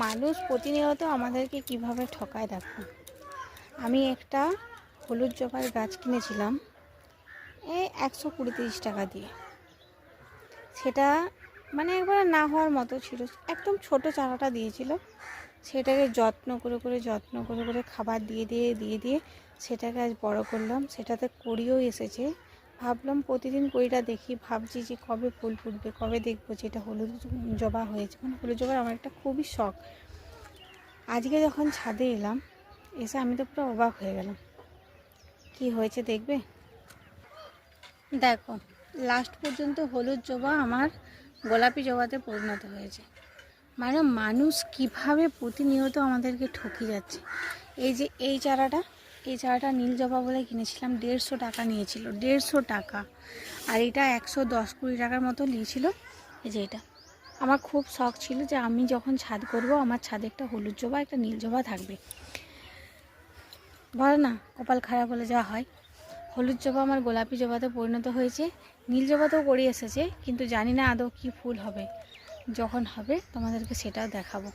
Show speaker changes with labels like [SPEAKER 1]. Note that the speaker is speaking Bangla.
[SPEAKER 1] মানুষ প্রতিনিয়ত আমাদেরকে কিভাবে ঠকায় দেখো। আমি একটা হলুদ জবার গাছ কিনেছিলাম এই 120-30 টাকা দিয়ে। সেটা মানে একবার না হওয়ার মতো ছিল, একদম ছোট চারাটা দিয়েছিল। সেটাকে যত্ন করে খাবার দিয়ে দিয়ে সেটাকে আজ বড় করলাম। সেটাতে কড়িও এসেছে। ভাবলাম প্রতিদিন কড়িটা দেখি, ভাবছি যে কবে ফুল ফুটবে, কবে দেখবো যে এটা হলুদ জবা হয়েছে। মানে হলুদ জবার আমার একটা খুবই শখ। আজকে যখন ছাদে এলাম, এসে আমি তো পুরো অবাক হয়ে গেলাম। কি হয়েছে দেখবে? দেখো, লাস্ট পর্যন্ত হলুদ জবা আমার গোলাপি জবাতে পরিণত হয়েছে। মানে মানুষ কিভাবে প্রতিনিয়ত আমাদেরকে ঠকে যাচ্ছে। এই যে এই চারাটা নীল জবা বলে কিনেছিলাম, 150 টাকা নিয়েছিল, 150 টাকা। আর এটা 110-20 টাকার মতো নিয়েছিল। এই যে এটা আমার খুব শখ ছিল যে আমি যখন ছাদ করব আমার ছাদে একটা হলুদ জবা একটা নীল জবা থাকবে। বলো না, কপাল খারাপ হলে যা হয়। হলুদ জবা আমার গোলাপি জবাতে পরিণত হয়েছে। নীল জবাতেও পড়ে এসেছে, কিন্তু জানি না আদৌ কী ফুল হবে। যখন হবে তোমাদেরকে সেটাও দেখাবো।